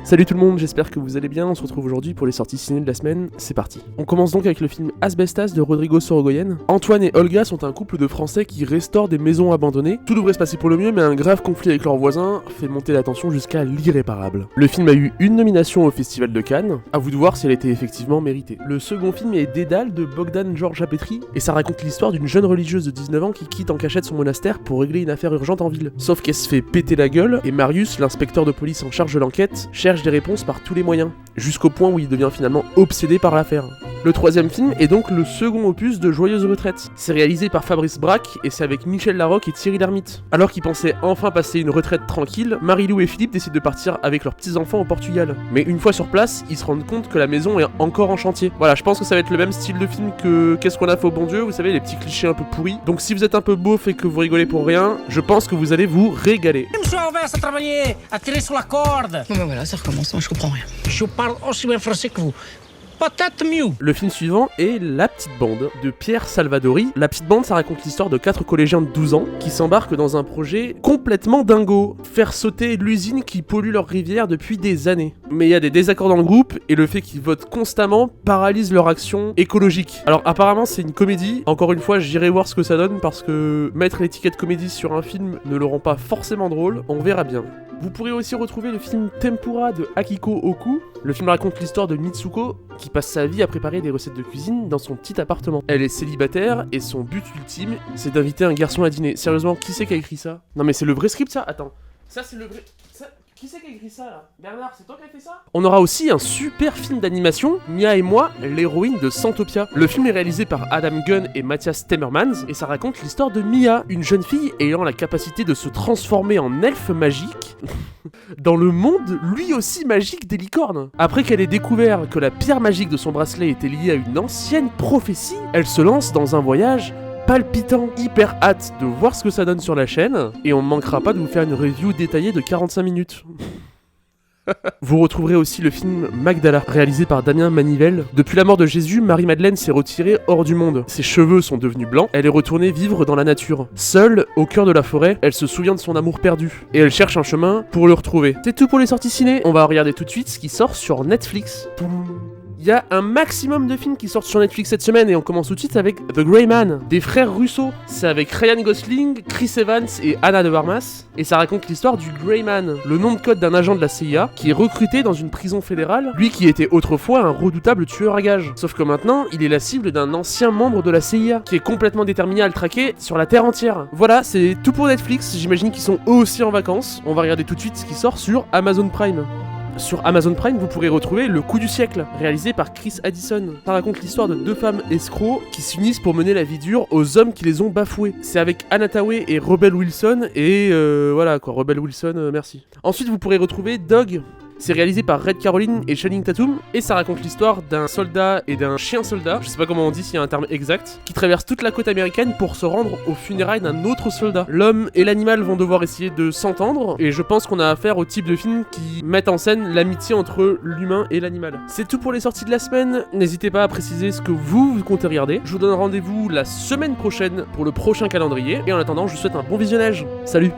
Salut tout le monde, j'espère que vous allez bien, on se retrouve aujourd'hui pour les sorties ciné de la semaine, c'est parti. On commence donc avec le film Asbestas de Rodrigo Sorogoyen. Antoine et Olga sont un couple de Français qui restaurent des maisons abandonnées. Tout devrait se passer pour le mieux, mais un grave conflit avec leurs voisins fait monter la tension jusqu'à l'irréparable. Le film a eu une nomination au Festival de Cannes, à vous de voir si elle était effectivement méritée. Le second film est Dédale de Bogdan Georgiapetri, et ça raconte l'histoire d'une jeune religieuse de 19 ans qui quitte en cachette son monastère pour régler une affaire urgente en ville. Sauf qu'elle se fait péter la gueule, et Marius, l'inspecteur de police en charge de l'enquête, cherche des réponses par tous les moyens, jusqu'au point où il devient finalement obsédé par l'affaire. Le troisième film est donc le second opus de Joyeuse Retraite. C'est réalisé par Fabrice Braque et c'est avec Michel Larocque et Thierry Lhermitte. Alors qu'ils pensaient enfin passer une retraite tranquille, Marie-Lou et Philippe décident de partir avec leurs petits-enfants au Portugal. Mais une fois sur place, ils se rendent compte que la maison est encore en chantier. Voilà, je pense que ça va être le même style de film que Qu'est-ce qu'on a fait au bon Dieu, vous savez, les petits clichés un peu pourris. Donc si vous êtes un peu beauf et que vous rigolez pour rien, je pense que vous allez vous régaler. Je me suis renversé à travailler, à tirer sur la corde. Bon ben voilà, ça recommence, moi je comprends rien. Je parle aussi bien français que vous. Peut-être mieux. Le film suivant est La Petite Bande de Pierre Salvadori. La Petite Bande, ça raconte l'histoire de 4 collégiens de 12 ans qui s'embarquent dans un projet complètement dingo, faire sauter l'usine qui pollue leur rivière depuis des années. Mais il y a des désaccords dans le groupe et le fait qu'ils votent constamment paralyse leur action écologique. Alors apparemment c'est une comédie, encore une fois j'irai voir ce que ça donne parce que mettre l'étiquette comédie sur un film ne le rend pas forcément drôle, on verra bien. Vous pourrez aussi retrouver le film Tempura de Akiko Oku. Le film raconte l'histoire de Mitsuko qui passe sa vie à préparer des recettes de cuisine dans son petit appartement. Elle est célibataire et son but ultime, c'est d'inviter un garçon à dîner. Sérieusement, qui c'est qui a écrit ça? Non mais c'est le vrai script ça? Attends, ça c'est le vrai... Qui c'est qui a écrit ça là? Bernard, c'est toi qui as fait ça? On aura aussi un super film d'animation, Mia et moi, l'héroïne de Santopia. Le film est réalisé par Adam Gunn et Matthias Temmermans et ça raconte l'histoire de Mia, une jeune fille ayant la capacité de se transformer en elfe magique dans le monde lui aussi magique des licornes. Après qu'elle ait découvert que la pierre magique de son bracelet était liée à une ancienne prophétie, elle se lance dans un voyage palpitant, hyper hâte de voir ce que ça donne sur la chaîne, et on ne manquera pas de vous faire une review détaillée de 45 minutes. Vous retrouverez aussi le film Magdala, réalisé par Damien Manivelle. Depuis la mort de Jésus, Marie-Madeleine s'est retirée hors du monde. Ses cheveux sont devenus blancs, elle est retournée vivre dans la nature. Seule, au cœur de la forêt, elle se souvient de son amour perdu, et elle cherche un chemin pour le retrouver. C'est tout pour les sorties ciné, on va regarder tout de suite ce qui sort sur Netflix. Il y a un maximum de films qui sortent sur Netflix cette semaine et on commence tout de suite avec The Grey Man, des frères Russo. C'est avec Ryan Gosling, Chris Evans et Anna de Armas. Et ça raconte l'histoire du Grey Man, le nom de code d'un agent de la CIA qui est recruté dans une prison fédérale, lui qui était autrefois un redoutable tueur à gages. Sauf que maintenant, il est la cible d'un ancien membre de la CIA qui est complètement déterminé à le traquer sur la terre entière. Voilà, c'est tout pour Netflix, j'imagine qu'ils sont eux aussi en vacances. On va regarder tout de suite ce qui sort sur Amazon Prime. Sur Amazon Prime, vous pourrez retrouver Le Coup du siècle, réalisé par Chris Addison. Ça raconte l'histoire de 2 femmes escrocs qui s'unissent pour mener la vie dure aux hommes qui les ont bafoués. C'est avec Anna Thaoué et Rebel Wilson, et voilà quoi, Rebel Wilson, merci. Ensuite, vous pourrez retrouver Dog. C'est réalisé par Red Caroline et Channing Tatum, et ça raconte l'histoire d'un soldat et d'un chien soldat, je sais pas comment on dit s'il y a un terme exact, qui traversent toute la côte américaine pour se rendre aux funérailles d'un autre soldat. L'homme et l'animal vont devoir essayer de s'entendre, et je pense qu'on a affaire au type de film qui mettent en scène l'amitié entre l'humain et l'animal. C'est tout pour les sorties de la semaine, n'hésitez pas à préciser ce que vous comptez regarder. Je vous donne rendez-vous la semaine prochaine pour le prochain calendrier, et en attendant, je vous souhaite un bon visionnage. Salut!